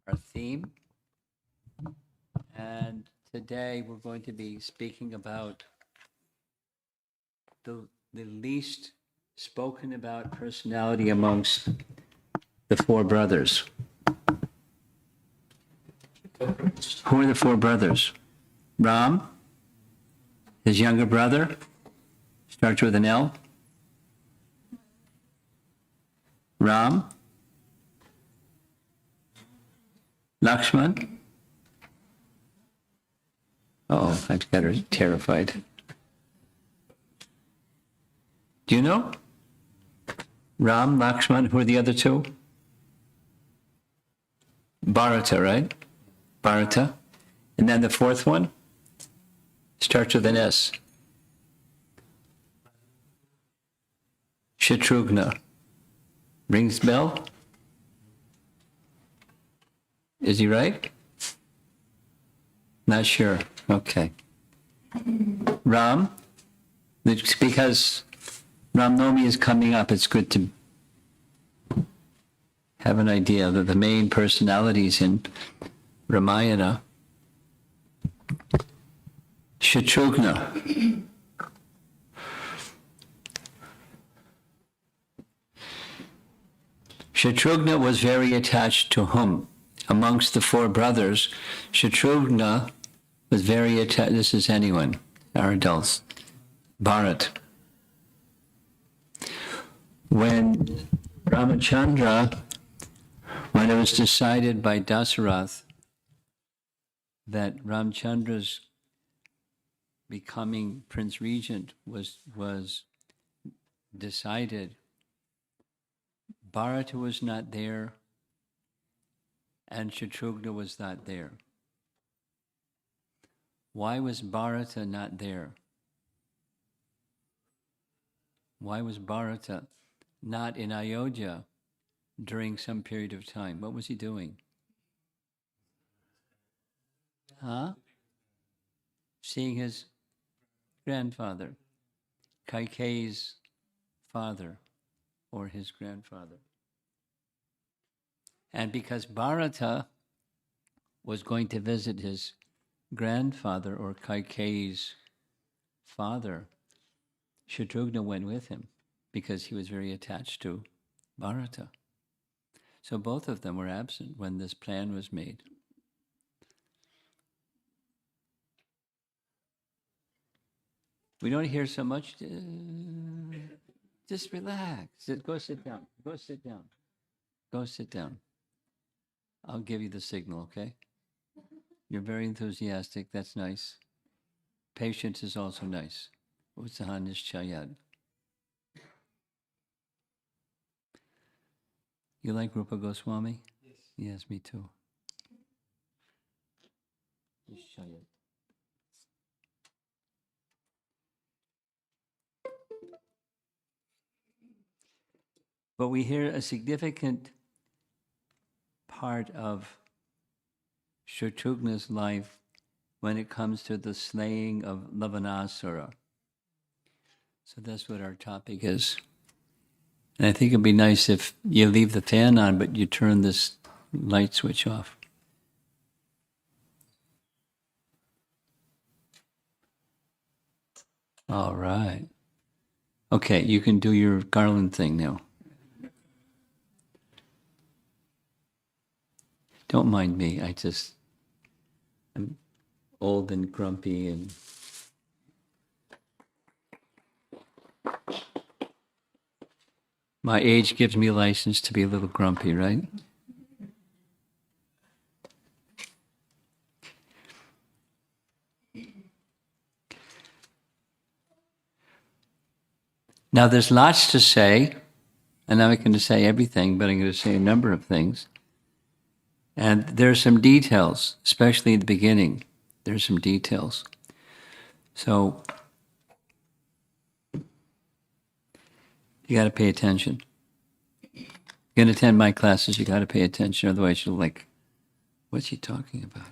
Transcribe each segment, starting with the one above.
our theme. And today we're going to be speaking about the least spoken about personality amongst the four brothers. Who are the four brothers? Ram, his younger brother, starts with an L. Ram, Lakshman. Oh, I've got her terrified. Do you know? Ram, Lakshman, who are the other two? Bharata, right? Bharata. And then the fourth one starts with an S. Shatrugna. Rings bell? Is he right? Not sure. Okay. Ram, because Ram Navami is coming up, it's good to have an idea that the main personalities in Ramayana. Shatrugna. Shatrugna was very attached to whom? Amongst the four brothers, Shatrugna was very attached. This is anyone, our adults. Bharat. When Ramachandra, when it was decided by Dasarath that Ramachandra's becoming Prince Regent was decided, Bharata was not there and Shatrugna was not there. Why was Bharata not there? Why was Bharata not in Ayodhya during some period of time? What was he doing? Seeing his grandfather, Kaikeyi's father, or his grandfather. And because Bharata was going to visit his grandfather, or Kaikeyi's father, Shatrugna went with him because he was very attached to Bharata. So both of them were absent when this plan was made. We don't hear so much. Just relax. Go sit down. Go sit down. Go sit down. I'll give you the signal, okay? You're very enthusiastic. That's nice. Patience is also nice. Utsahan Nishchayad. You like Rupa Goswami? Yes. Yes, me too. Nishchayad. But we hear a significant part of Shatrugna's life when it comes to the slaying of Lavanasura. So that's what our topic is. And I think it'd be nice if you leave the fan on, but you turn this light switch off. All right. Okay, you can do your garland thing now. Don't mind me. I'm old and grumpy and my age gives me license to be a little grumpy, right? Now there's lots to say, and I'm not going to say everything, but I'm going to say a number of things. And there's some details, especially in the beginning. There's some details. So you got to pay attention. You're going to attend my classes, you got to pay attention. Otherwise you're like, what's he talking about?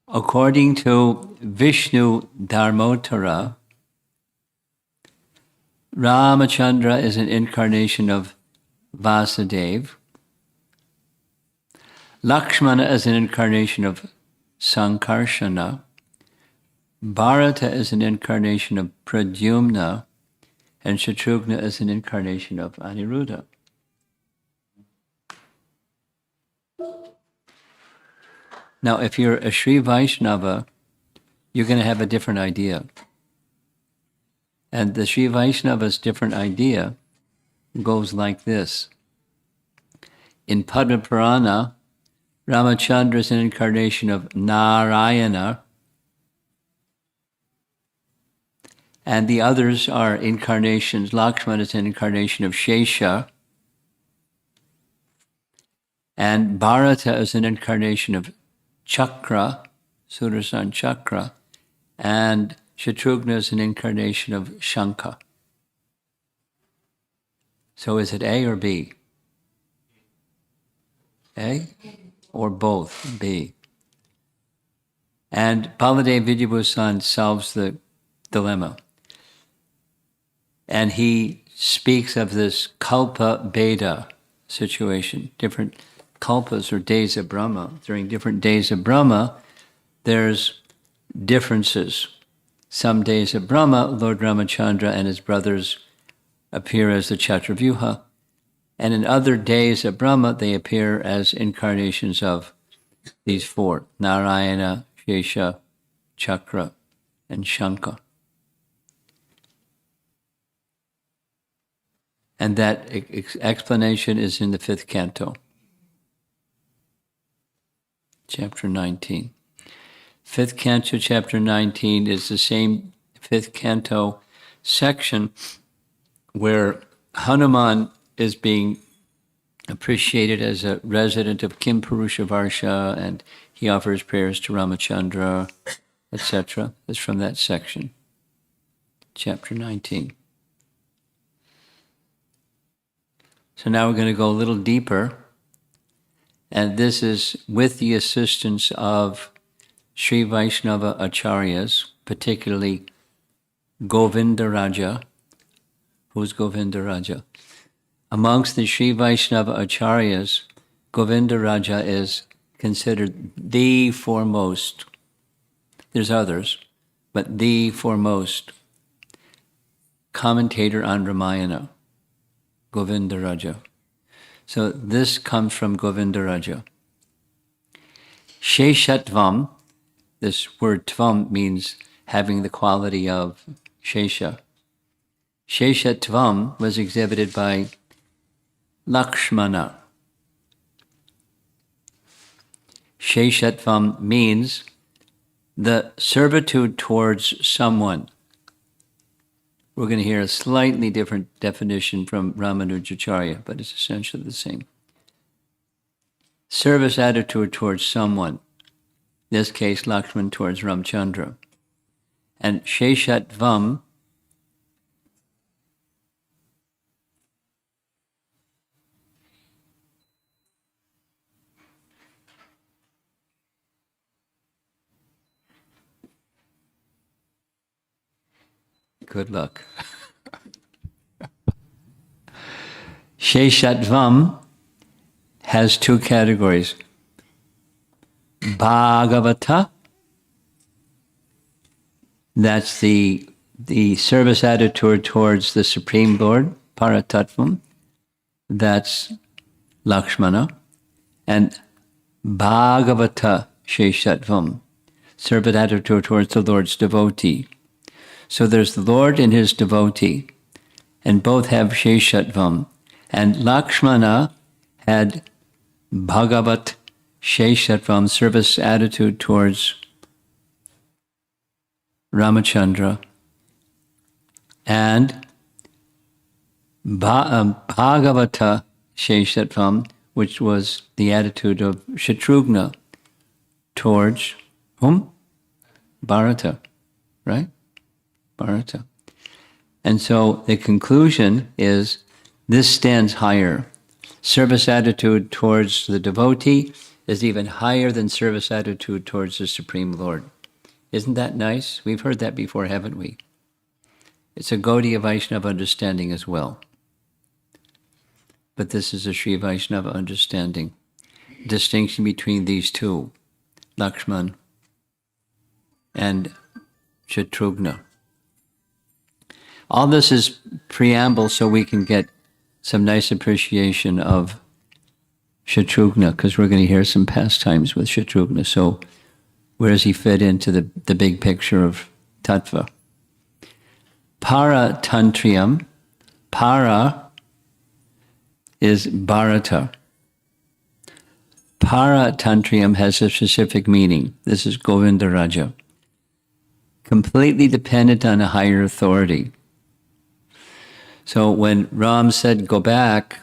According to Vishnu Dharmottara, Ramachandra is an incarnation of Vasudeva. Lakshmana is an incarnation of Sankarshana. Bharata is an incarnation of Pradyumna, and Shatrugna is an incarnation of Aniruddha. Now, if you're a Sri Vaishnava, you're going to have a different idea. And the Sri Vaishnava's different idea goes like this. In Padma Purana, Ramachandra is an incarnation of Narayana, and the others are incarnations. Lakshmana is an incarnation of Shesha, and Bharata is an incarnation of Chakra, Sudarshan Chakra, and Shatrugna is an incarnation of Shanka. So is it A or B? A or both? B. And Baladev Vidyabhusan solves the dilemma. And he speaks of this Kalpa Beda situation, different kalpas or days of Brahma. During different days of Brahma, there's differences. Some days of Brahma, Lord Ramachandra and his brothers appear as the Chaturvyuha, and in other days of Brahma, they appear as incarnations of these four, Narayana, Shesha, Chakra, and Shanka. And that explanation is in the 5th canto, chapter 19. 5th canto, chapter 19 is the same 5th canto section where Hanuman is being appreciated as a resident of Kim Purusha Varsha, and he offers prayers to Ramachandra, etc. It's from that section, chapter 19. So now we're going to go a little deeper, and this is with the assistance of Sri Vaishnava Acharyas, particularly Govindaraja. Who's Govindaraja? Amongst the Sri Vaishnava Acharyas, Govindaraja is considered the foremost. There's others, but the foremost commentator on Ramayana, Govindaraja. So this comes from Govindaraja. Sheshatvam, this word tvam means having the quality of Shesha. Sheshatvam was exhibited by Lakshmana. Sheshatvam means the servitude towards someone. We're going to hear a slightly different definition from Ramanujacharya, but it's essentially the same. Service attitude towards someone. In this case, Lakshman towards Ramchandra. And Sheshatvam good luck. Sheshatvam has two categories. Bhagavata, that's the service attitude towards the Supreme Lord, Paratattvam, that's Lakshmana. And Bhagavata Sheshatvam, service attitude towards the Lord's devotee. So there's the Lord and his devotee, and both have Sheshatvam. And Lakshmana had Bhagavat Sheshatvam, service attitude towards Ramachandra, and Bhagavata Sheshatvam, which was the attitude of Shatrugna towards whom? Bharata, right? Bharata. And so the conclusion is this stands higher. Service attitude towards the devotee is even higher than service attitude towards the Supreme Lord. Isn't that nice? We've heard that before, haven't we? It's a Gaudiya Vaishnava understanding as well. but this is a Sri Vaishnava understanding. Distinction between these two, Lakshman and Shatrugna. All this is preamble so we can get some nice appreciation of Shatrugna, because we're going to hear some pastimes with Shatrugna. So where does he fit into the big picture of Tattva? Para-tantriyam. Para is Bharata. Para-tantriyam has a specific meaning. This is Govindaraja. Completely dependent on a higher authority. So when Ram said, go back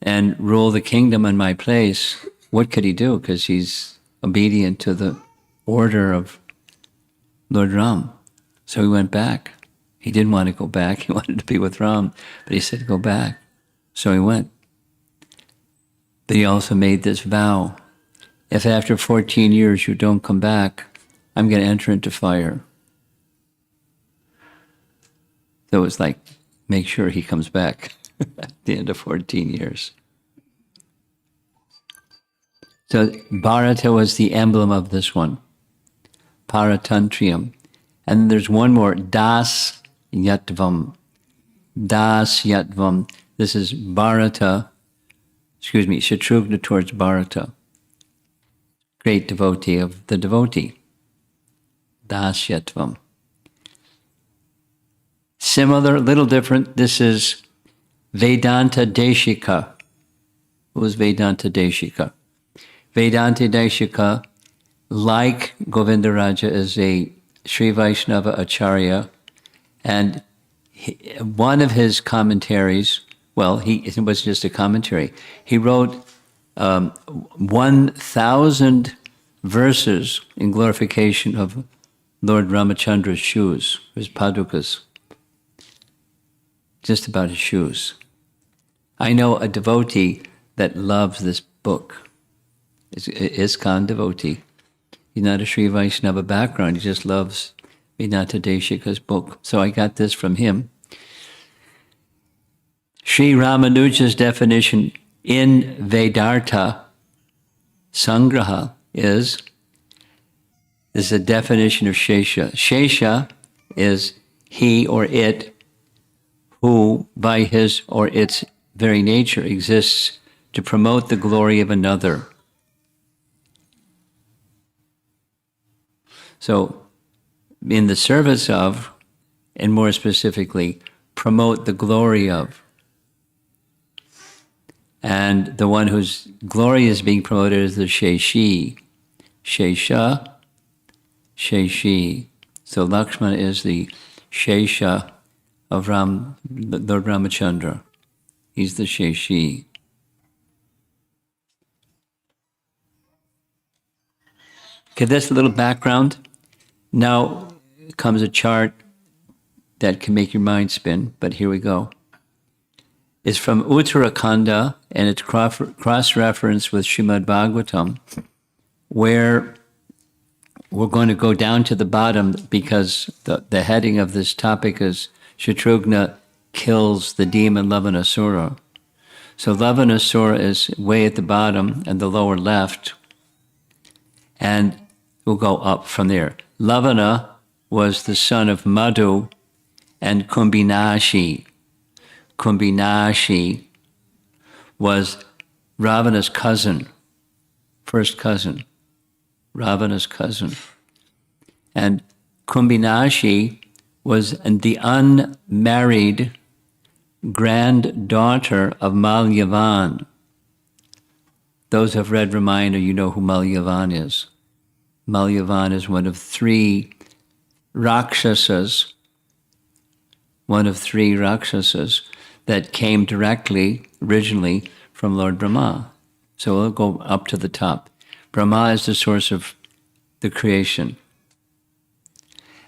and rule the kingdom in my place, what could he do? Because he's obedient to the order of Lord Ram. So he went back. He didn't want to go back. He wanted to be with Ram, but he said, go back. So he went. But he also made this vow. If after 14 years you don't come back, I'm going to enter into fire. So it's like, make sure he comes back at the end of 14 years. So Bharata was the emblem of this one, Paratantriyam. And there's one more, Das Yatvam. Das Yatvam. This is Bharata, Shatrugna towards Bharata. Great devotee of the devotee. Das Yatvam. Similar, little different, this is Vedanta Deshika. Who is Vedanta Deshika? Vedanta Deshika, like Govindaraja, is a Sri Vaishnava Acharya, and one of his commentaries, well, it was just a commentary, he wrote 1,000 verses in glorification of Lord Ramachandra's shoes, his padukas, just about his shoes. I know a devotee that loves this book. It's ISKCON devotee. He's not a Sri Vaishnava background. He just loves Vedanta Deshika's book. So I got this from him. Sri Ramanuja's definition in Vedartha Sangraha is a definition of Shesha. Shesha is he or it who, by his or its very nature, exists to promote the glory of another. So, in the service of, and more specifically, promote the glory of. And the one whose glory is being promoted is the Sheshi. Shesha, Sheshi. So Lakshmana is the Shesha of Lord Ramachandra. He's the Sheshi. Okay, that's a little background. Now comes a chart that can make your mind spin, but here we go. It's from Uttarakhanda, and it's cross-referenced with Srimad Bhagavatam, where we're going to go down to the bottom because the heading of this topic is Shatrugna kills the demon Lavanasura. So Lavanasura is way at the bottom and the lower left, and we'll go up from there. Lavana was the son of Madhu and Kumbhinashi. Kumbhinashi was Ravana's cousin, first cousin, Ravana's cousin. And Kumbhinashi was the unmarried granddaughter of Malyavan. Those who have read Ramayana, you know who Malyavan is. Malyavan is one of three Rakshasas, that came originally from Lord Brahma. So we'll go up to the top. Brahma is the source of the creation.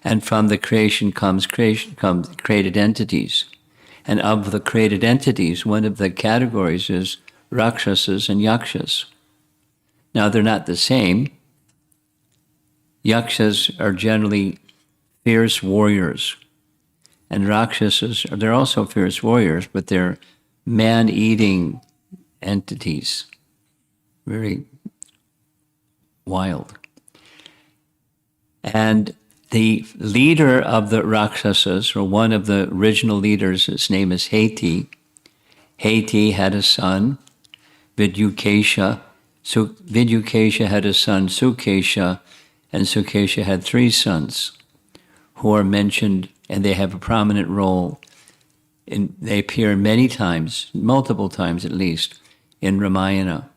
And from the creation comes created entities. And of the created entities, one of the categories is Rakshasas and Yakshas. Now, they're not the same. Yakshas are generally fierce warriors. And Rakshasas, they're also fierce warriors, but they're man-eating entities, very wild. And the leader of the Rakshasas, or one of the original leaders, his name is Heti. Heti had a son, Vidyukesha. So Vidyukesha had a son, Sukesha, and Sukesha had 3 sons who are mentioned, and they have a prominent role. They appear many times, multiple times at least, in Ramayana.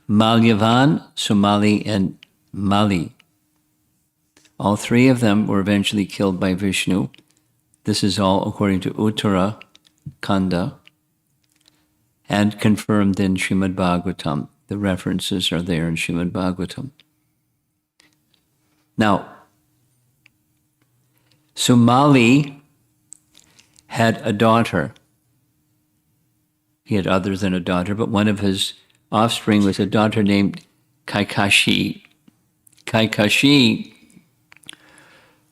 Malyavan, Sumali, and Mali. All 3 of them were eventually killed by Vishnu. This is all according to Uttara Kanda and confirmed in Srimad Bhagavatam. The references are there in Srimad Bhagavatam. Now, Sumali had a daughter. He had other than a daughter, but one of his offspring was a daughter named Kaikashi. Kaikashi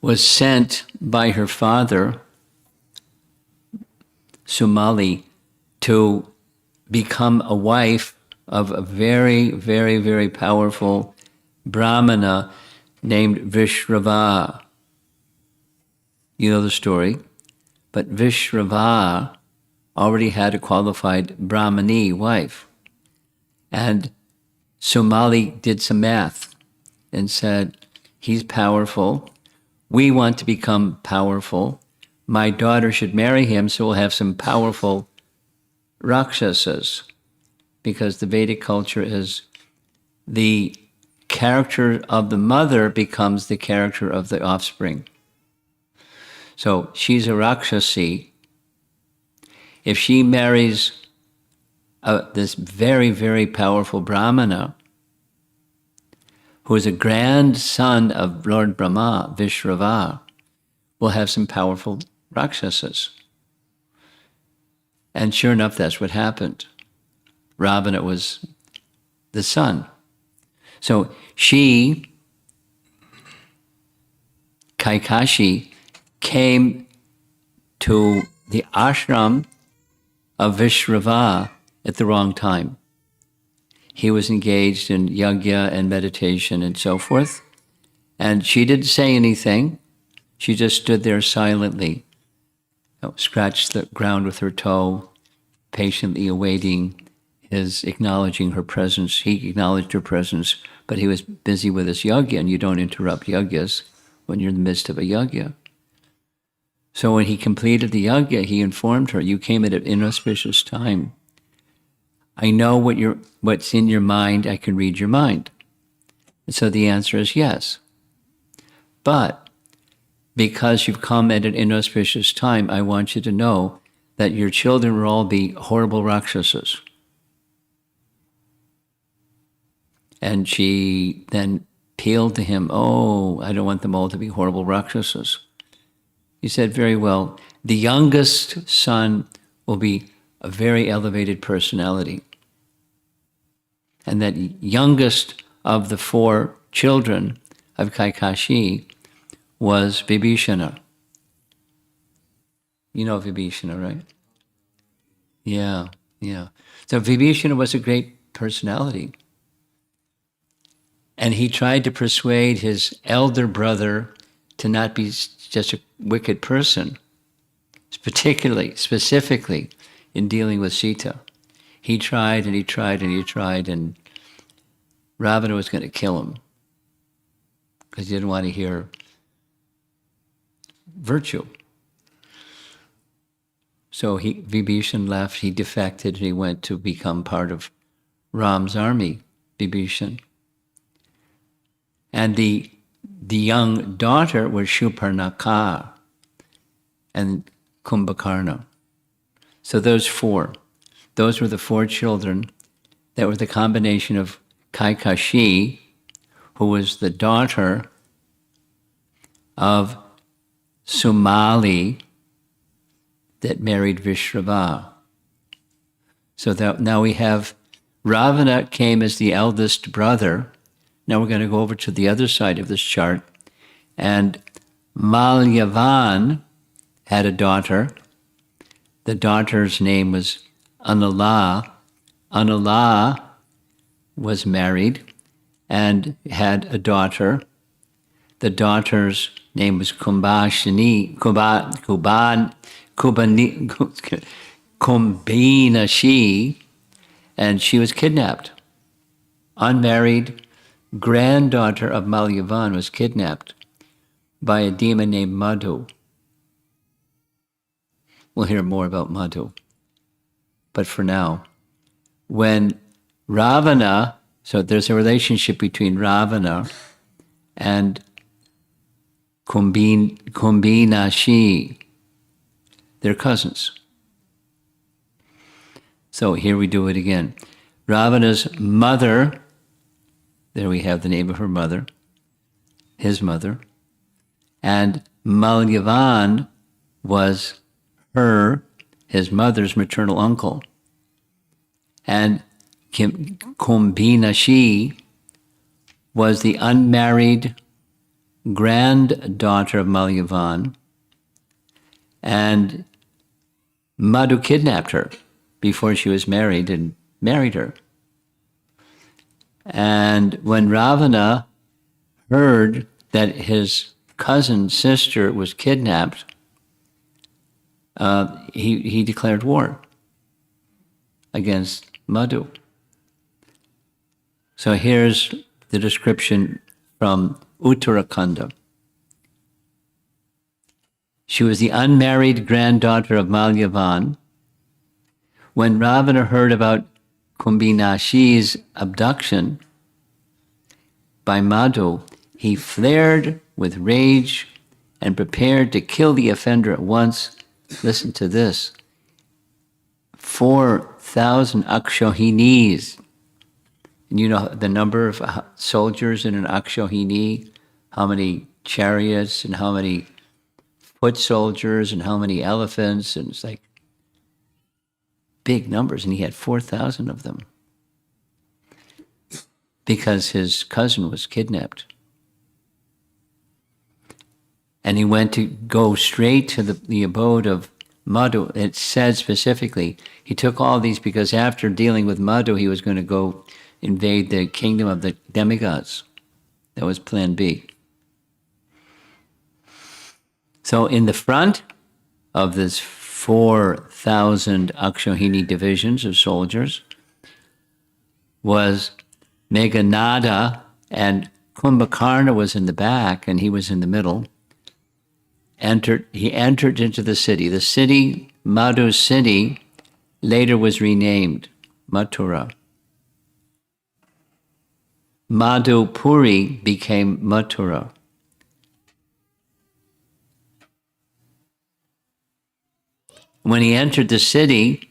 was sent by her father, Sumali, to become a wife of a very, very, very powerful Brahmana named Vishrava. You know the story, but Vishrava already had a qualified Brahmani wife. And Sumali did some math and said, he's powerful. We want to become powerful. My daughter should marry him, so we'll have some powerful Rakshasas, because the Vedic culture is the character of the mother becomes the character of the offspring. So she's a Rakshasi. If she marries this very, very powerful Brahmana, who is a grandson of Lord Brahma, Vishrava, will have some powerful Rakshasas. And sure enough, that's what happened. Ravana was the son. So she, Kaikashi, came to the ashram of Vishrava at the wrong time. He was engaged in yajna and meditation and so forth. And she didn't say anything. She just stood there silently, scratched the ground with her toe, patiently awaiting his acknowledging her presence. He acknowledged her presence, but he was busy with his yajna, and you don't interrupt yajnas when you're in the midst of a yajna. So when he completed the yajna, he informed her, you came at an inauspicious time. I know what's in your mind. I can read your mind. And so the answer is yes. But because you've come at an inauspicious time, I want you to know that your children will all be horrible Rakshasas. And she then appealed to him, oh, I don't want them all to be horrible Rakshasas. He said, very well, the youngest son will be a very elevated personality. And that youngest of the 4 children of Kaikashi was Vibhishana. You know Vibhishana, right? Yeah. So Vibhishana was a great personality. And he tried to persuade his elder brother to not be just a wicked person, specifically in dealing with Sita. He tried and he tried and he tried, and Ravana was going to kill him because he didn't want to hear virtue. So Vibhishan left, he defected, he went to become part of Ram's army, Vibhishan. And the young daughter was Shurpanakha and Kumbhakarna. So those were the 4 children that were the combination of Kaikashi, who was the daughter of Sumali that married Vishrava. So that now we have Ravana came as the eldest brother. Now we're going to go over to the other side of this chart. And Malyavan had a daughter The daughter's name was Anala. Anala was married and had a daughter. The daughter's name was Kumbinashi, and she was kidnapped. Unmarried granddaughter of Malyavan was kidnapped by a demon named Madhu. We'll hear more about Madhu. But for now, when Ravana, so there's a relationship between Ravana and Kumbinashi. They're cousins. So here we do it again. Ravana's mother, there we have the name of her mother, his mother, and Malyavan was his mother's maternal uncle. And Kumbinashi was the unmarried granddaughter of Malyavan, and Madhu kidnapped her before she was married and married her. And when Ravana heard that his cousin's sister was kidnapped, he declared war against Madhu. So here's the description from Uttarakhanda. She was the unmarried granddaughter of Malyavan. When Ravana heard about Kumbinashi's abduction by Madhu, he flared with rage and prepared to kill the offender at once. Listen to this. 4,000 Akshohinis. And you know the number of soldiers in an Akshohini, how many chariots and how many foot soldiers and how many elephants, and it's like big numbers, and he had 4,000 of them because his cousin was kidnapped. And he went to go straight to the abode of Madhu. It said specifically, he took all these because after dealing with Madhu, he was going to go invade the kingdom of the demigods. That was plan B. So in the front of this 4,000 Akshohini divisions of soldiers was Meghanada, and Kumbhakarna was in the back, and he was in the middle. He entered into the city. The city, Madhu's city, later was renamed Mathura. Madhupuri became Mathura. When he entered the city,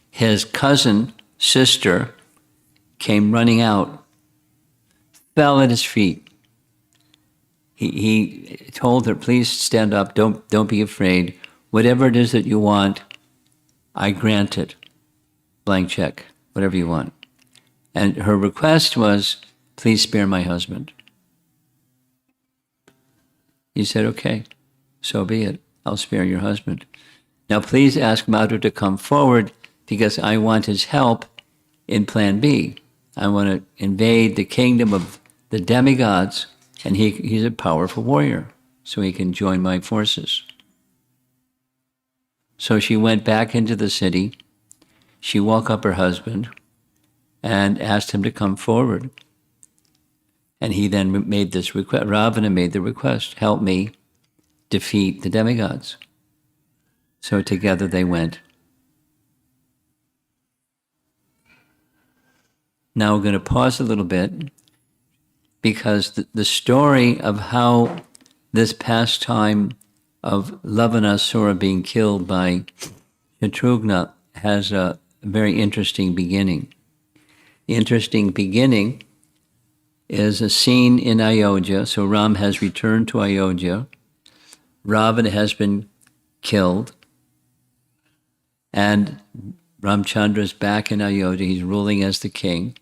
his cousin, sister, came running out, fell at his feet. He told her, please stand up, don't be afraid. Whatever it is that you want, I grant it. Blank check, whatever you want. And her request was, please spare my husband. He said, okay, so be it. I'll spare your husband. Now please ask Madhu to come forward because I want his help in plan B. I want to invade the kingdom of the demigods, and he's a powerful warrior, so he can join my forces. So she went back into the city. She woke up her husband and asked him to come forward. And he then made this request. Ravana made the request, help me defeat the demigods. So together they went. Now we're going to pause a little bit because the story of how this pastime of Lavanasura being killed by Shatrugna has a very interesting beginning. The interesting beginning is a scene in Ayodhya. So Ram has returned to Ayodhya. Ravana has been killed. And Ramchandra is back in Ayodhya. He's ruling as the king.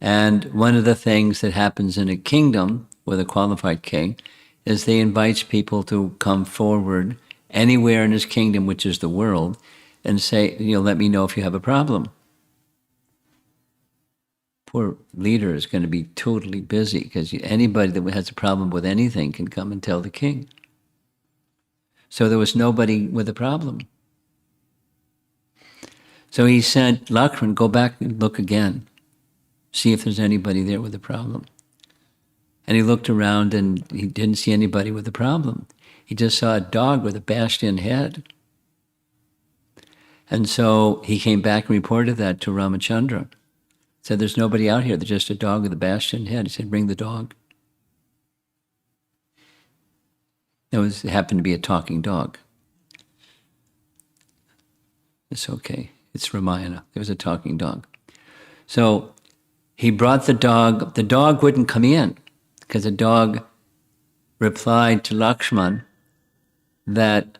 And one of the things that happens in a kingdom with a qualified king is they invite people to come forward anywhere in his kingdom, which is the world, and say, let me know if you have a problem. Poor leader is going to be totally busy because anybody that has a problem with anything can come and tell the king. So there was nobody with a problem. So he sent Lakshman, go back and look again, see if there's anybody there with a problem. And he looked around and he didn't see anybody with a problem. He just saw a dog with a bashed-in head. And so he came back and reported that to Ramachandra. Said, there's nobody out here, there's just a dog with a bashed-in head. He said, bring the dog. It happened to be a talking dog. It's okay. It's Ramayana. There was a talking dog. So he brought the dog. The dog wouldn't come in because the dog replied to Lakshman that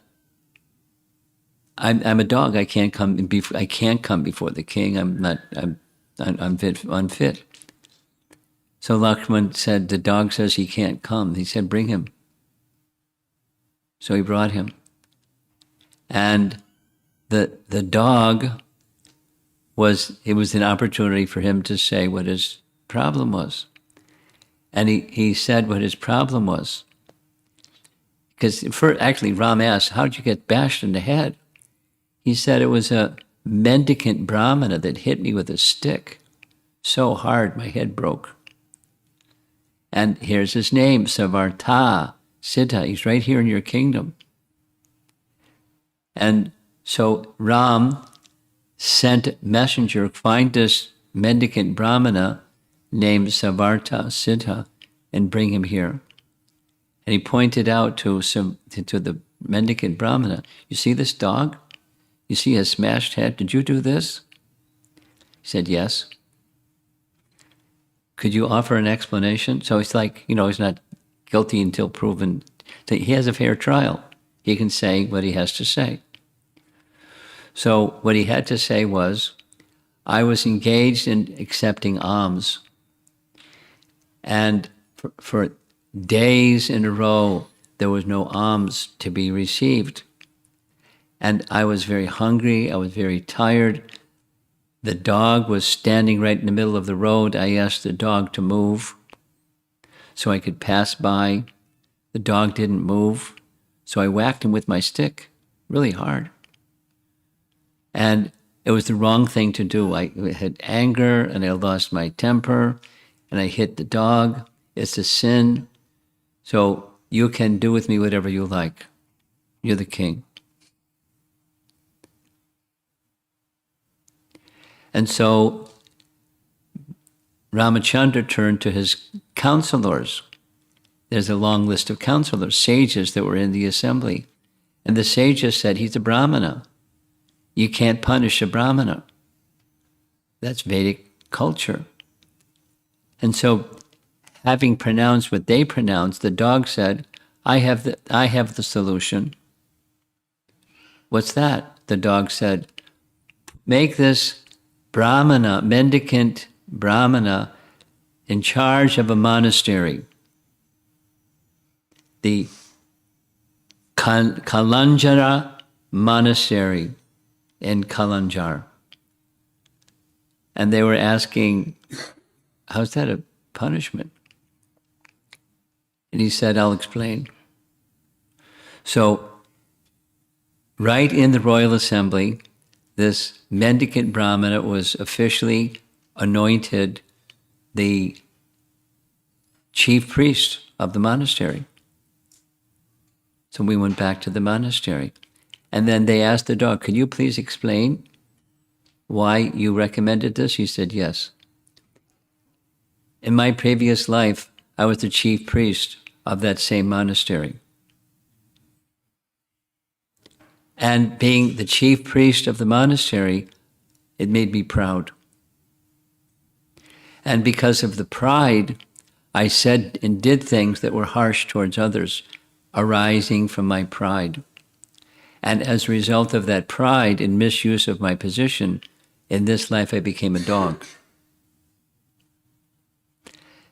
I'm a dog. I can't come before the king. I'm unfit. So Lakshman said, the dog says he can't come. He said, bring him. So he brought him. And the dog it was an opportunity for him to say what his problem was. And he said what his problem was. Because actually Ram asked, how'd you get bashed in the head? He said it was a mendicant Brahmana that hit me with a stick so hard my head broke. And here's his name, Savartha Siddha. He's right here in your kingdom. And so Ram sent messenger, find this mendicant Brahmana named Savartha Siddha and bring him here. And he pointed out to the mendicant Brahmana, you see this dog? You see his smashed head? Did you do this? He said, yes. Could you offer an explanation? So it's like, he's not guilty until proven. So he has a fair trial. He can say what he has to say. So what he had to say was, I was engaged in accepting alms. And for days in a row, there was no alms to be received. And I was very hungry. I was very tired. The dog was standing right in the middle of the road. I asked the dog to move so I could pass by. The dog didn't move. So I whacked him with my stick really hard. And it was the wrong thing to do. I had anger and I lost my temper and I hit the dog. It's a sin. So you can do with me whatever you like. You're the king. And so Ramachandra turned to his counselors. There's a long list of counselors, sages that were in the assembly. And the sages said, he's a Brahmana. You can't punish a Brahmana. That's Vedic culture. And so having pronounced what they pronounced, the dog said, I have the solution. What's that? The dog said, make this Brahmana, mendicant Brahmana, in charge of a monastery. The Kalanjara monastery in Kalanjar. And they were asking, how's that a punishment? And he said, I'll explain. So, right in the royal assembly, this mendicant Brahmana was officially anointed the chief priest of the monastery. So we went back to the monastery. And then they asked the dog, could you please explain why you recommended this? He said, yes. In my previous life, I was the chief priest of that same monastery. And being the chief priest of the monastery, it made me proud. And because of the pride, I said and did things that were harsh towards others, arising from my pride. And as a result of that pride and misuse of my position, in this life I became a dog.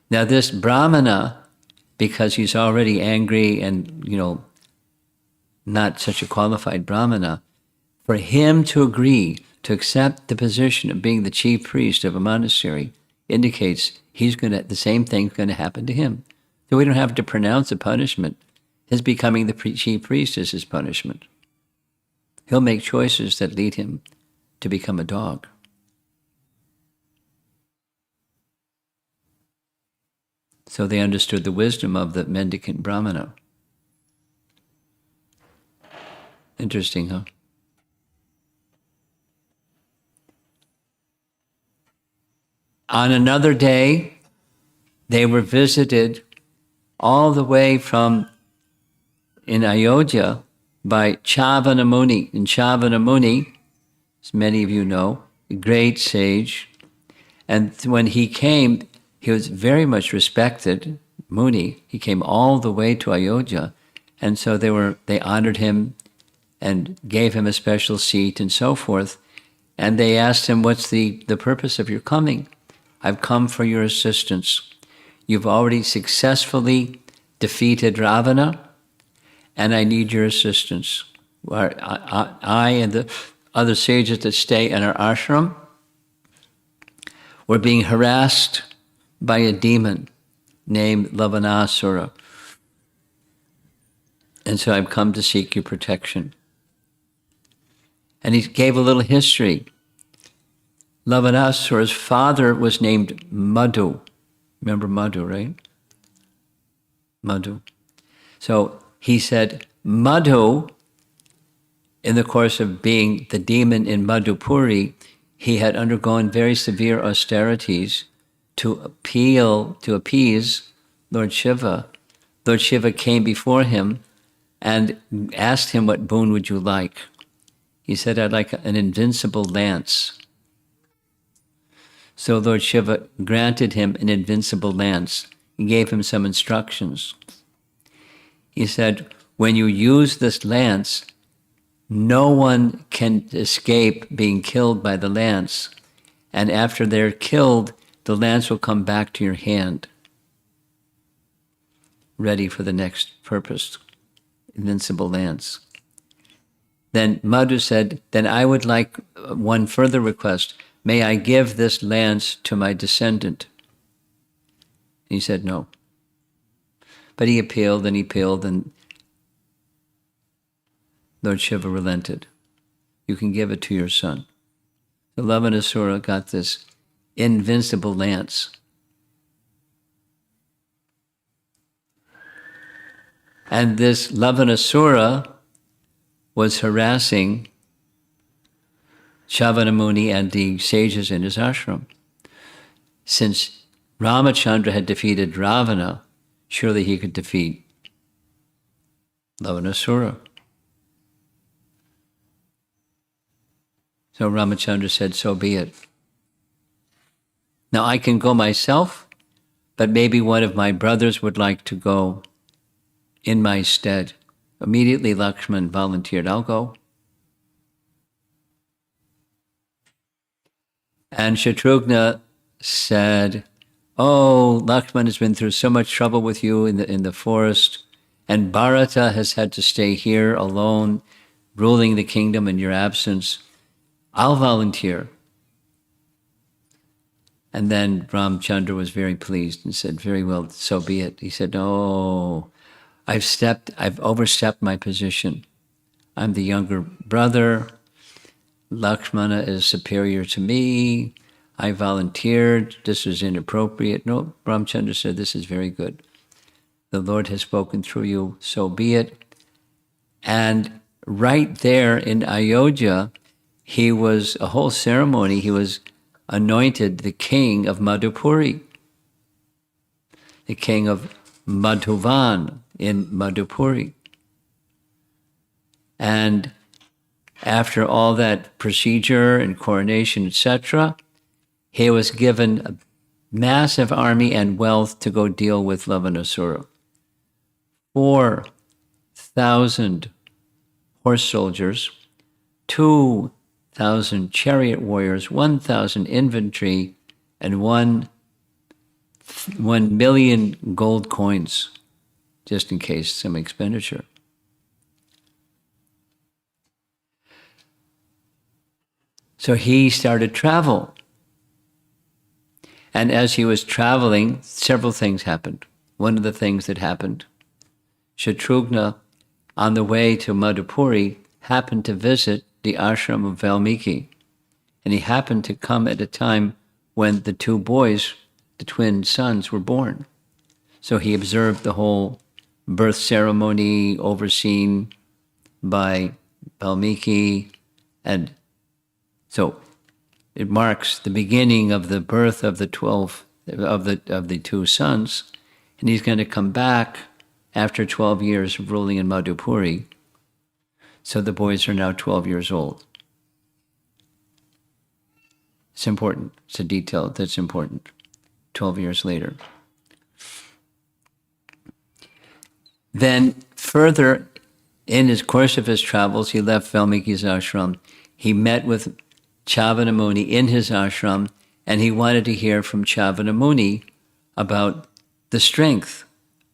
Now this Brahmana, because he's already angry and, not such a qualified Brahmana, for him to agree to accept the position of being the chief priest of a monastery indicates the same thing's going to happen to him. So we don't have to pronounce a punishment. His becoming the chief priest is his punishment. He'll make choices that lead him to become a dog. So they understood the wisdom of the mendicant Brahmana. Interesting, huh? On another day, they were visited all the way from in Ayodhya by Chavana Muni. And Chavana Muni, as many of you know, a great sage. And when he came, he was very much respected, Muni. He came all the way to Ayodhya. And so they honored him and gave him a special seat and so forth. And they asked him, what's the purpose of your coming? I've come for your assistance. You've already successfully defeated Ravana, and I need your assistance. I and the other sages that stay in our ashram were being harassed by a demon named Lavanasura. And so I've come to seek your protection. And he gave a little history. Lavanasura's father was named Madhu. Remember Madhu, right? Madhu. So he said, Madhu, in the course of being the demon in Madhupuri, he had undergone very severe austerities to appease Lord Shiva. Lord Shiva came before him and asked him, what boon would you like? He said, I'd like an invincible lance. So Lord Shiva granted him an invincible lance. He gave him some instructions. He said, when you use this lance, no one can escape being killed by the lance. And after they're killed, the lance will come back to your hand, ready for the next purpose, invincible lance. Then Madhu said, then I would like one further request. May I give this lance to my descendant? He said no. But he appealed, and Lord Shiva relented. You can give it to your son. The Lavanasura got this invincible lance. And this Lavanasura was harassing Chavana Muni and the sages in his ashram. Since Ramachandra had defeated Ravana, surely he could defeat Lavanasura. So Ramachandra said, so be it. Now I can go myself, but maybe one of my brothers would like to go in my stead. Immediately Lakshman volunteered, I'll go. And Shatrugna said, oh, Lakshman has been through so much trouble with you in the forest, and Bharata has had to stay here alone, ruling the kingdom in your absence. I'll volunteer. And then Ramchandra was very pleased and said, very well, so be it. He said, oh, I've overstepped my position. I'm the younger brother. Lakshmana is superior to me. I volunteered. This was inappropriate. No, Ramchandra said, this is very good. The Lord has spoken through you, so be it. And right there in Ayodhya, he was, a whole ceremony, he was anointed the king of Madhupuri, the king of Madhuvan in Madhupuri. And after all that procedure and coronation, etc., he was given a massive army and wealth to go deal with Lavanasura. 4,000 horse soldiers, 2,000 chariot warriors, 1,000 infantry, and 1 million gold coins, just in case some expenditure. So he started travel. And as he was traveling, several things happened. One of the things that happened, Shatrugna, on the way to Madhupuri, happened to visit the ashram of Valmiki. And he happened to come at a time when the two boys, the twin sons, were born. So he observed the whole birth ceremony overseen by Valmiki. And so it marks the beginning of the birth of the 12 of the two sons, and he's going to come back after 12 years of ruling in Madhupuri. So the boys are now 12 years old. It's important. It's a detail that's important. 12 years later. Then further, in his course of his travels, he left Valmiki's ashram. He met with Chavana Muni in his ashram, and he wanted to hear from Chavana Muni about the strength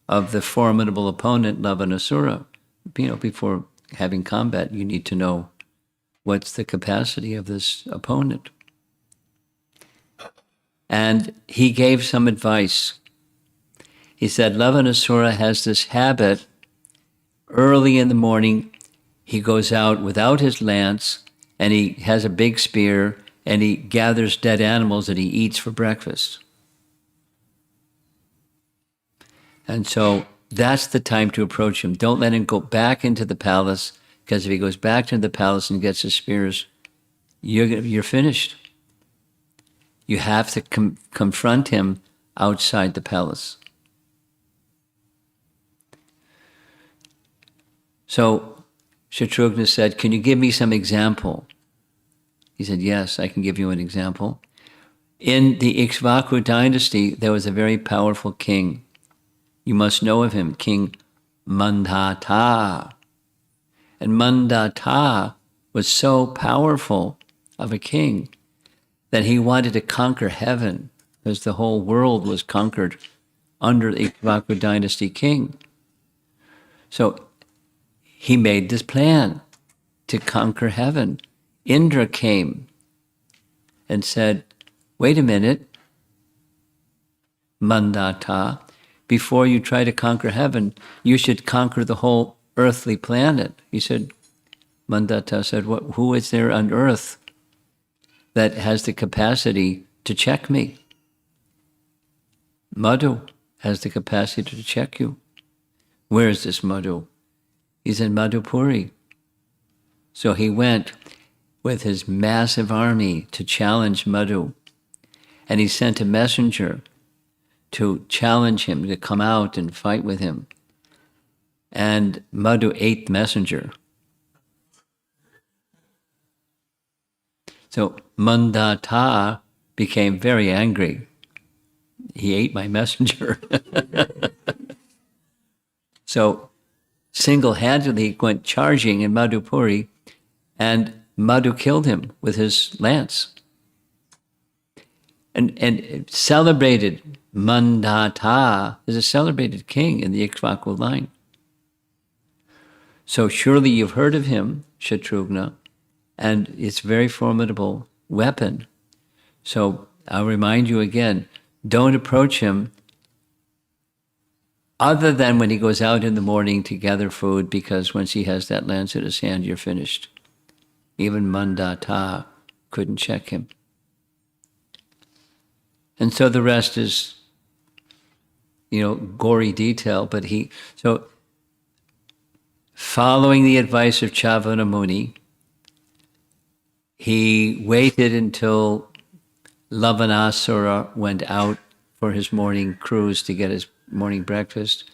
of the formidable opponent, Lavanasura. Before having combat, you need to know what's the capacity of this opponent. And he gave some advice. He said, Lavanasura has this habit. Early in the morning, he goes out without his lance, and he has a big spear, and he gathers dead animals that he eats for breakfast. And so that's the time to approach him. Don't let him go back into the palace, because if he goes back into the palace and gets his spears, you're finished. You have to confront him outside the palace. So Shatrugna said, can you give me some example? He said, yes, I can give you an example. In the Ikshvaku dynasty, there was a very powerful king. You must know of him, King Mandhata. And Mandhata was so powerful of a king that he wanted to conquer heaven, because the whole world was conquered under the Ikshvaku dynasty king. So he made this plan to conquer heaven. Indra came and said, wait a minute, Mandhata, before you try to conquer heaven, you should conquer the whole earthly planet. He said, Mandhata said, who is there on earth that has the capacity to check me? Madhu has the capacity to check you. Where is this Madhu? He's in Madhupuri. So he went with his massive army to challenge Madhu. And he sent a messenger to challenge him to come out and fight with him. And Madhu ate the messenger. So Mandhata became very angry. He ate my messenger. So single-handedly went charging in Madhupuri, and Madhu killed him with his lance. And celebrated, Mandhata is a celebrated king in the Ikshvaku line. So surely you've heard of him, Shatrugna, and it's a very formidable weapon. So I'll remind you again, don't approach him other than when he goes out in the morning to gather food, because once he has that lance in his hand, you're finished. Even Mandhata couldn't check him. And so the rest is, gory detail, but so following the advice of Chavana Muni, he waited until Lavanasura went out for his morning cruise to get his morning breakfast.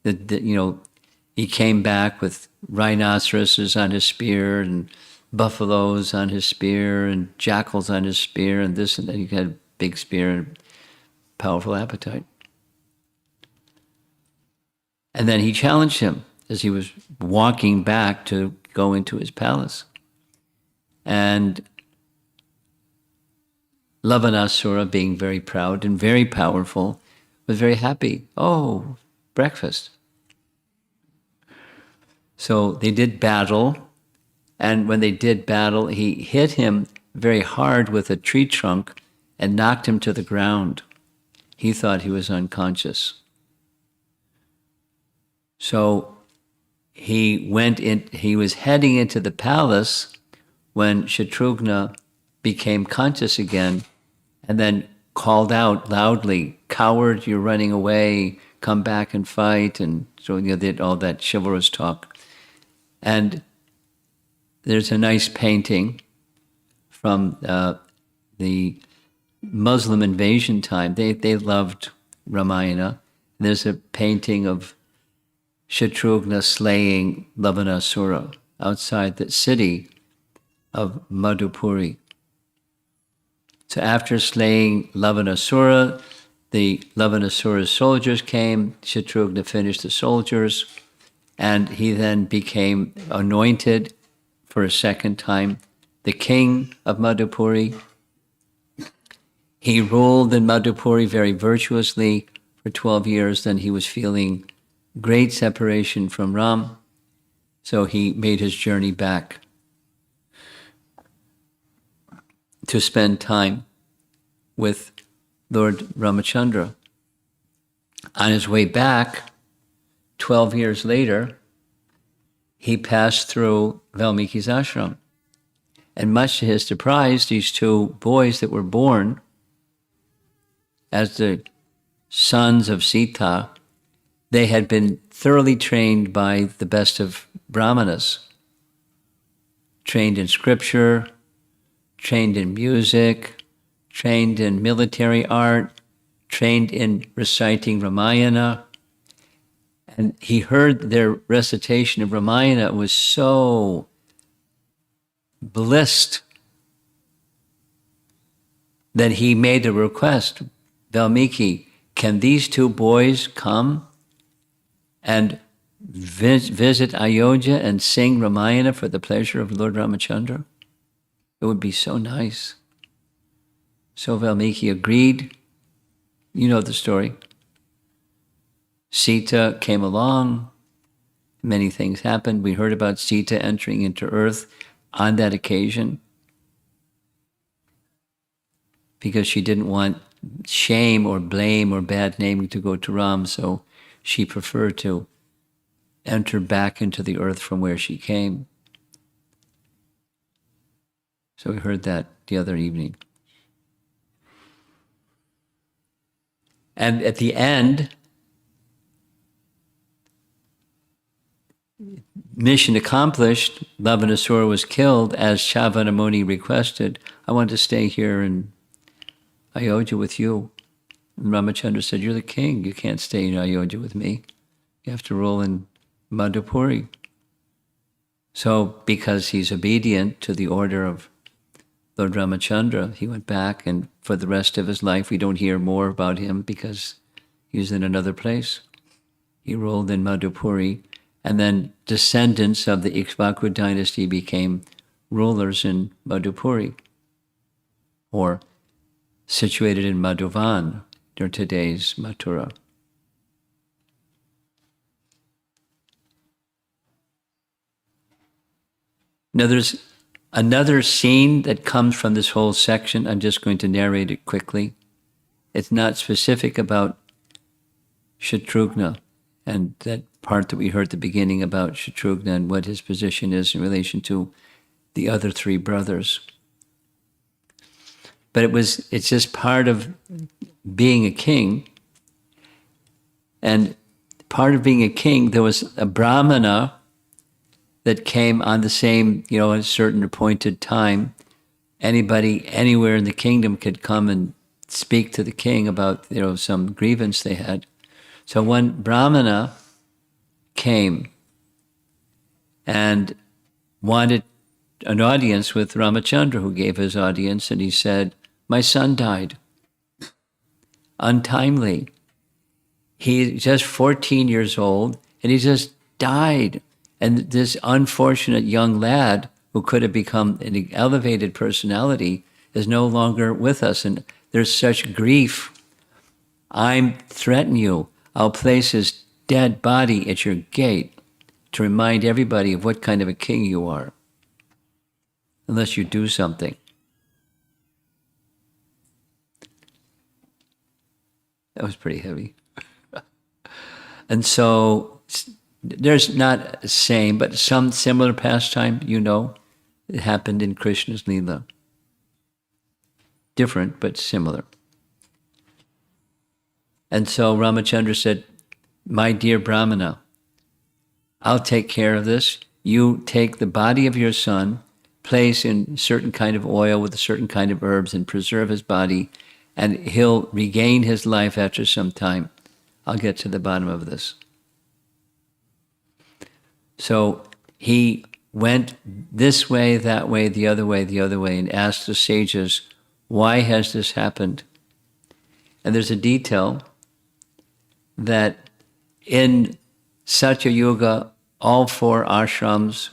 He came back with rhinoceroses on his spear and buffaloes on his spear and jackals on his spear and this and that. He had a big spear and powerful appetite. And then he challenged him as he was walking back to go into his palace. And Lavanasura, being very proud and very powerful, was very happy. Oh, breakfast. So they did battle, and when they did battle, he hit him very hard with a tree trunk and knocked him to the ground. He thought he was unconscious. So he was heading into the palace when Shatrugna became conscious again and then called out loudly, "Coward, you're running away, come back and fight," and so they did all that chivalrous talk. And there's a nice painting from the Muslim invasion time. They loved Ramayana. There's a painting of Shatrugna slaying Lavanasura outside the city of Madhupuri. So after slaying Lavanasura, the Lavanasura's soldiers came. Shatrugna finished the soldiers, and he then became anointed for a second time the king of Madhupuri. He ruled in Madhupuri very virtuously for 12 years. Then he was feeling great separation from Ram, so he made his journey back to spend time with Lord Ramachandra. On his way back, 12 years later, he passed through Valmiki's ashram. And much to his surprise, these two boys that were born as the sons of Sita, they had been thoroughly trained by the best of Brahmanas, trained in scripture, trained in music, trained in military art, trained in reciting Ramayana. And he heard their recitation of Ramayana. It was so blissed that he made a request, "Valmiki, can these two boys come and visit Ayodhya and sing Ramayana for the pleasure of Lord Ramachandra? It would be so nice." So Valmiki agreed. You know the story. Sita came along. Many things happened. We heard about Sita entering into earth on that occasion because she didn't want shame or blame or bad name to go to Ram, so she preferred to enter back into the earth from where she came. So we heard that the other evening. And at the end, mission accomplished, Lavanasura was killed as Shavana Muni requested. "I want to stay here in Ayodhya with you." And Ramachandra said, "You're the king. You can't stay in Ayodhya with me. You have to rule in Madhupuri." So because he's obedient to the order of Lord Ramachandra, he went back, and for the rest of his life, we don't hear more about him because he was in another place. He ruled in Madhupuri, and then descendants of the Ikshvaku dynasty became rulers in Madhupuri, or situated in Madhuvan, or today's Mathura. Now there's another scene that comes from this whole section. I'm just going to narrate it quickly. It's not specific about Shatrugna and that part that we heard at the beginning about Shatrugna and what his position is in relation to the other three brothers. But it's just part of being a king. And part of being a king, there was a Brahmana that came on the same, a certain appointed time. Anybody anywhere in the kingdom could come and speak to the king about, some grievance they had. So one Brahmana came and wanted an audience with Ramachandra, who gave his audience, and he said, "My son died untimely. He's just 14 years old, and he just died. And this unfortunate young lad who could have become an elevated personality is no longer with us, and there's such grief. I threaten you. I'll place his dead body at your gate to remind everybody of what kind of a king you are, unless you do something." That was pretty heavy. And so there's not the same, but some similar pastime, it happened in Krishna's Leela. Different, but similar. And so Ramachandra said, my dear Brahmana, I'll take care of this. You take the body of your son, place in certain kind of oil with a certain kind of herbs and preserve his body, and he'll regain his life after some time. I'll get to the bottom of this. So he went this way, that way, the other way, and asked the sages, why has this happened? And there's a detail that in Satya Yuga, all four varnas,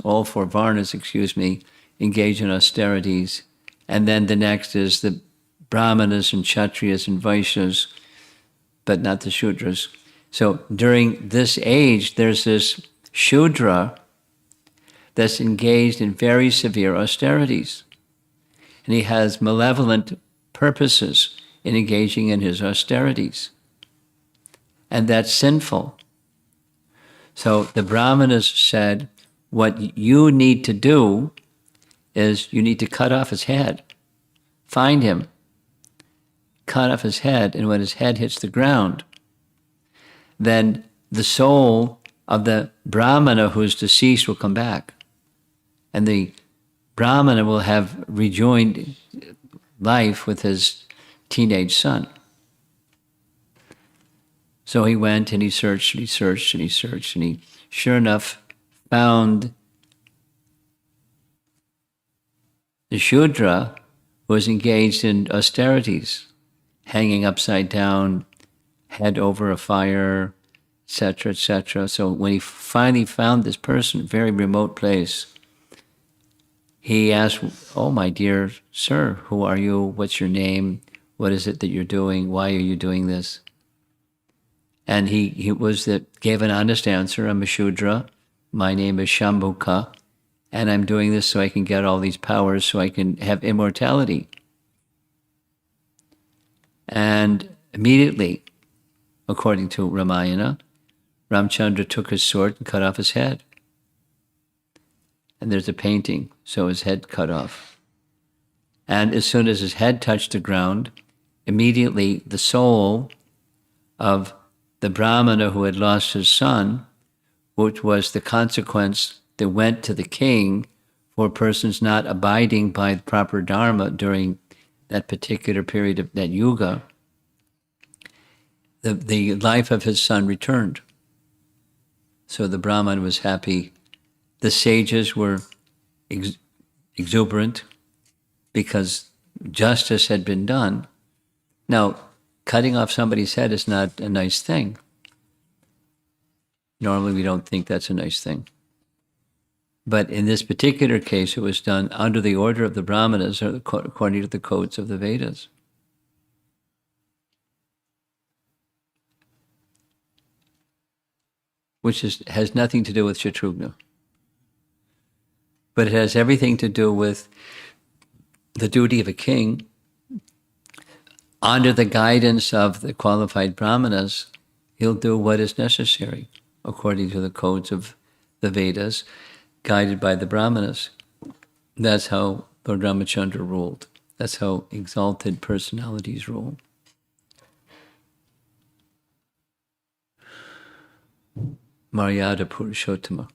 engage in austerities. And then the next is the Brahmanas and Kshatriyas and Vaishyas, but not the Shudras. So during this age, there's this Shudra that's engaged in very severe austerities. And he has malevolent purposes in engaging in his austerities. And that's sinful. So the Brahmanas said, what you need to do is you need to cut off his head. Find him, cut off his head, and when his head hits the ground, then the soul of the Brahmana who is deceased will come back. And the Brahmana will have rejoined life with his teenage son. So he went and he searched and he searched and he searched, and he, sure enough, found the Shudra who was engaged in austerities, hanging upside down, head over a fire, etc., etc. So when he finally found this person, very remote place, he asked, oh, my dear sir, who are you? What's your name? What is it that you're doing? Why are you doing this? And he gave an honest answer. I'm a Shudra. My name is Shambuka. And I'm doing this so I can get all these powers, so I can have immortality. And immediately, according to Ramayana, Ramchandra took his sword and cut off his head. And there's a painting, so his head cut off. And as soon as his head touched the ground, immediately the soul of the Brahmana who had lost his son, which was the consequence that went to the king for persons not abiding by the proper dharma during that particular period of that yuga, the life of his son returned. So the Brahman was happy. The sages were exuberant because justice had been done. Now, cutting off somebody's head is not a nice thing. Normally, we don't think that's a nice thing. But in this particular case, it was done under the order of the Brahmanas, or according to the codes of the Vedas. Which has nothing to do with Shatrugna. But it has everything to do with the duty of a king, under the guidance of the qualified Brahmanas. He'll do what is necessary according to the codes of the Vedas, guided by the Brahmanas. That's how Lord Ramachandra ruled. That's how exalted personalities rule. Maryada Purushottama.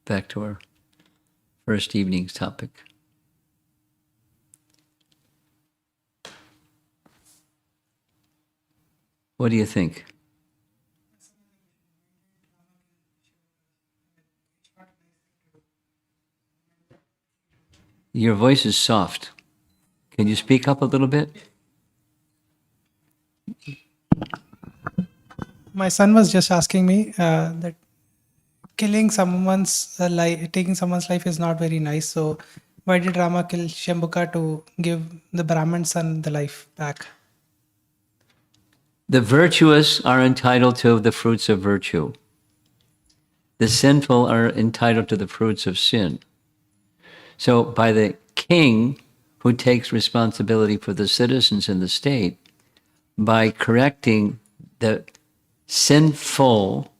Back to our first evening's topic. What do you think? Your voice is soft. Can you speak up a little bit? My son was just asking me that killing someone's life, taking someone's life is not very nice. So why did Rama kill Shambuka to give the Brahman son the life back? The virtuous are entitled to the fruits of virtue. The sinful are entitled to the fruits of sin. So by the king who takes responsibility for the citizens in the state, by correcting the sinful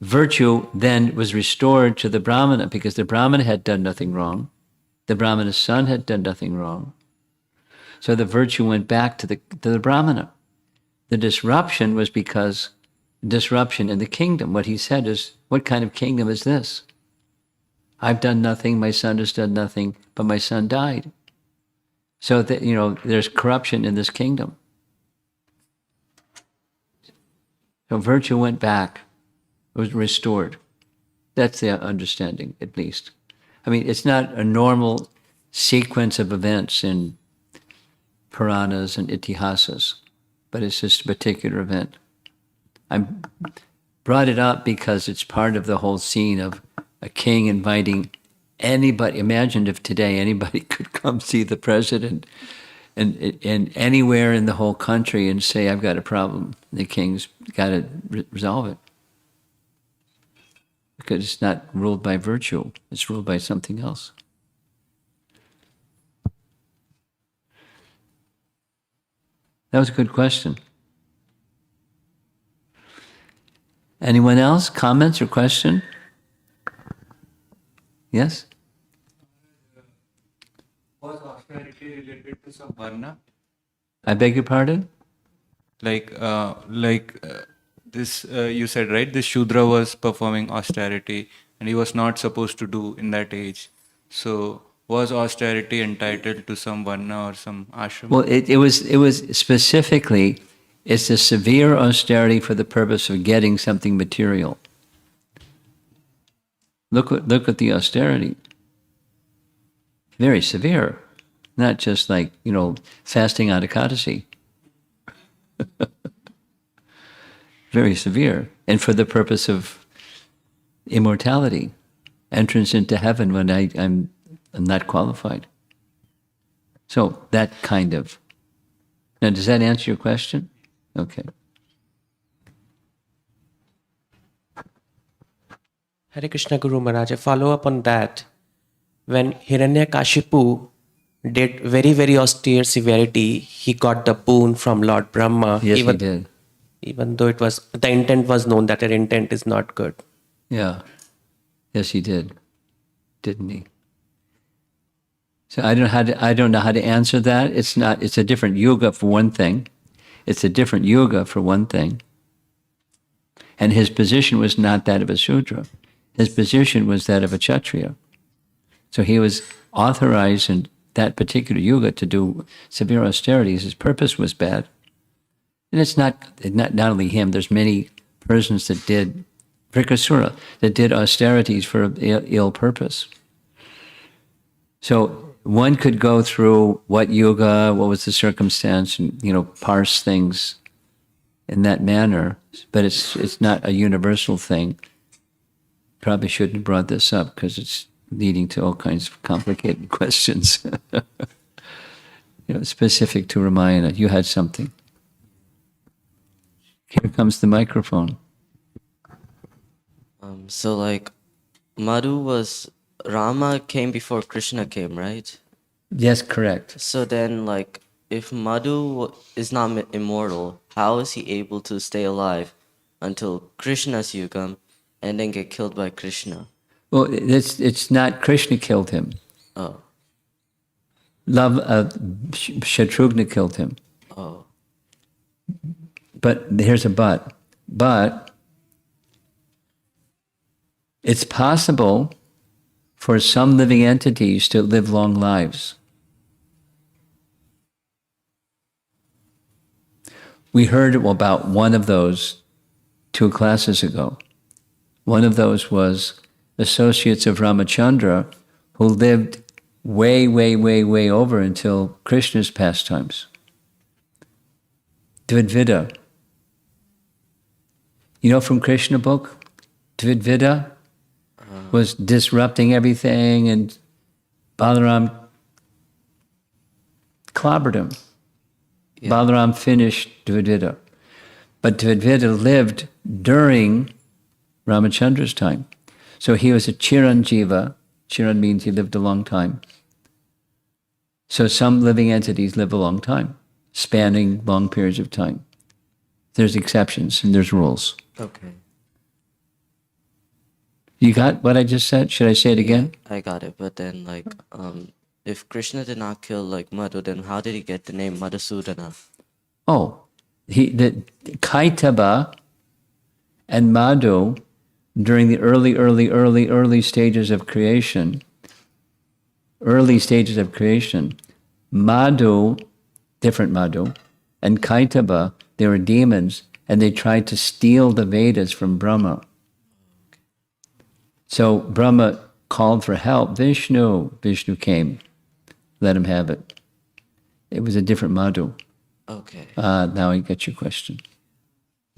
virtue, then was restored to the Brahmana, because the Brahmana had done nothing wrong. The Brahmana's son had done nothing wrong. So the virtue went back to the Brahmana. The disruption was because disruption in the kingdom. What he said is, what kind of kingdom is this? I've done nothing, my son has done nothing, but my son died. So that, there's corruption in this kingdom. So virtue went back, was restored. That's the understanding, at least. I mean, it's not a normal sequence of events in Puranas and Itihasas, but it's just a particular event. I brought it up because it's part of the whole scene of a king inviting anybody. Imagine if today anybody could come see the president and anywhere in the whole country and say, I've got a problem. The king's got to resolve it. Because it's not ruled by virtue. It's ruled by something else. That was a good question. Anyone else? Comments or question? Yes? Was austerity related to some varna? I beg your pardon? This you said, right? This Shudra was performing austerity and he was not supposed to do in that age. So was austerity entitled to some varna or some ashram? Well, it was specifically, it's a severe austerity for the purpose of getting something material. Look at the austerity. Very severe. Not just like, fasting on Ekadasi. Very severe. And for the purpose of immortality. Entrance into heaven when I'm not qualified. So that kind of. Now, does that answer your question? Okay. Hare Krishna Guru Maharaj, a follow up on that. When Hiranyakashipu did very, very austere severity, he got the boon from Lord Brahma. Yes, he did. Even though the intent was known that her intent is not good. Yeah. Yes, he did. Didn't he? So I don't know how to answer that. It's a different yuga for one thing. It's a different yuga for one thing. And his position was not that of a Shudra. His position was that of a Kshatriya. So he was authorized in that particular yuga to do severe austerities. His purpose was bad. And it's not only him. There's many persons that did, Vrikasura, that did austerities for ill purpose. So one could go through what yuga, what was the circumstance, and parse things in that manner, but it's not a universal thing. Probably shouldn't have brought this up because it's leading to all kinds of complicated questions. Specific to Ramayana. You had something. Here comes the microphone. Rama came before Krishna came, right? Yes, correct. So then, if Madhu is not immortal, how is he able to stay alive until Krishna's yugam and then get killed by Krishna? Well, it's not Krishna killed him. Oh. Shatrugna killed him. Oh. But here's a but. But it's possible for some living entities to live long lives. We heard about one of those 2 classes ago. One of those was associates of Ramachandra who lived way, way, way, way over until Krishna's pastimes. Dvidvida. From Krishna book? Dvidvida was disrupting everything, and Balaram clobbered him. Yeah. Balaram finished Dvidvida. But Dvidvida lived during Ramachandra's time. So he was a Chiranjiva. Chiran means he lived a long time. So some living entities live a long time. spanning long periods of time. There's exceptions and there's rules. Okay. You got what I just said? Should I say it again? I got it. But then, like, if Krishna did not kill like Madhu, then how did he get the name Madhusudana? Oh, the Kaitaba and Madhu during the early stages of creation, Madhu, different Madhu, and Kaitaba, they were demons, and they tried to steal the Vedas from Brahma. So Brahma called for help. Vishnu came, let him have it. It was a different Madhu. Okay. Now I get your question.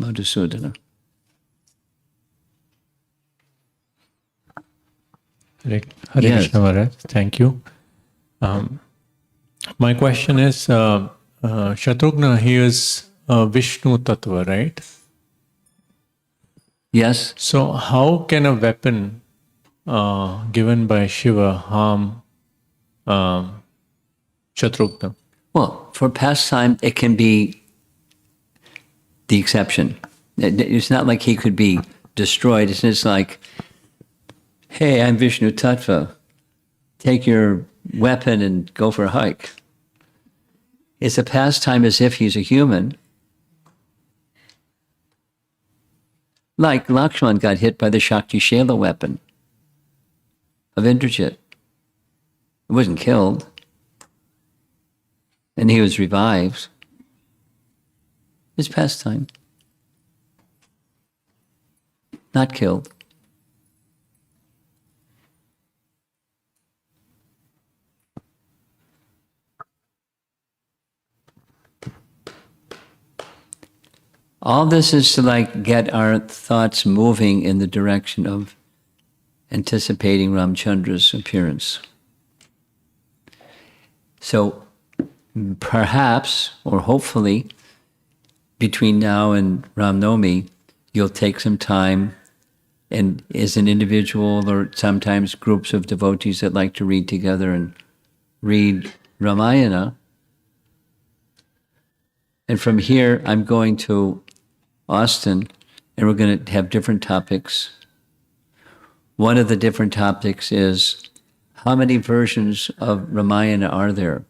Madhusudana. Hare Yes. Krishna Maharaj, thank you. My question is, Shatrugna, he is Vishnu Tattva, right? Yes? So how can a weapon given by Shiva harm Shatrugna? Well, for pastime, it can be the exception. It's not like he could be destroyed. It's just like, hey, I'm Vishnu Tattva. Take your weapon and go for a hike. It's a pastime as if he's a human. Like Lakshman got hit by the Shakti Shela weapon of Indrajit. He wasn't killed. And he was revived. It's pastime. Not killed. All this is to like get our thoughts moving in the direction of anticipating Ramchandra's appearance. So perhaps, or hopefully, between now and Ram Navami, you'll take some time, and as an individual or sometimes groups of devotees that like to read together and read Ramayana. And from here, I'm going to Austin, and we're going to have different topics. One of the different topics is, how many versions of Ramayana are there?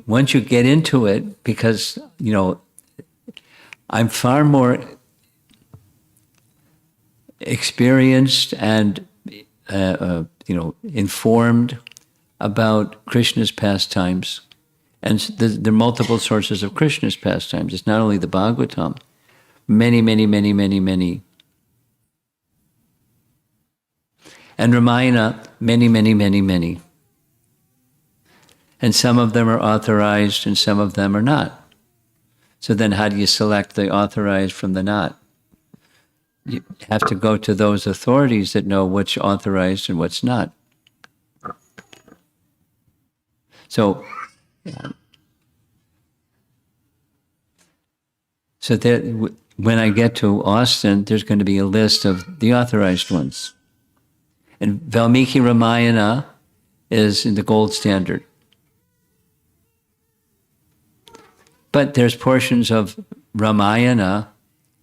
Once you get into it, because, I'm far more experienced and, informed about Krishna's pastimes. And there are multiple sources of Krishna's pastimes. It's not only the Bhagavatam. Many, many, many, many, many. And Ramayana, many, many, many, many. And some of them are authorized and some of them are not. So then how do you select the authorized from the not? You have to go to those authorities that know what's authorized and what's not. So when I get to Austin, there's going to be a list of the authorized ones. And Valmiki Ramayana is in the gold standard. But there's portions of Ramayana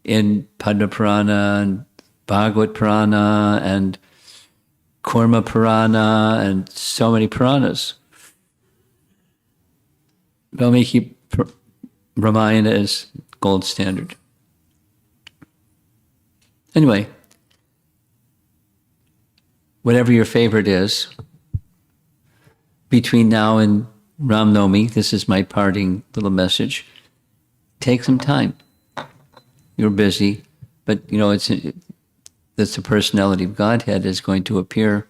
in Padma Purana and Bhagavad Purana and Kurma Purana and so many Puranas. Valmiki Ramayana is gold standard. Anyway, whatever your favorite is, between now and Ram Navami, this is my parting little message. Take some time. You're busy, but that's the personality of Godhead is going to appear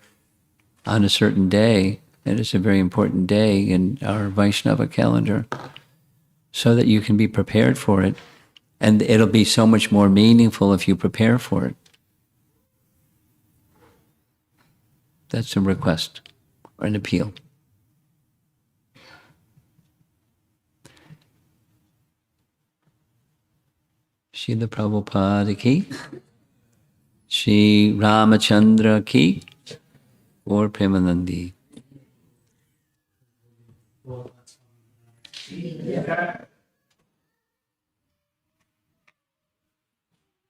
on a certain day, and it's a very important day in our Vaishnava calendar, so that you can be prepared for it, and it'll be so much more meaningful if you prepare for it. That's a request or an appeal. Srila Prabhupada ki, Shri Ramachandra ki, or Premanandi. Yeah.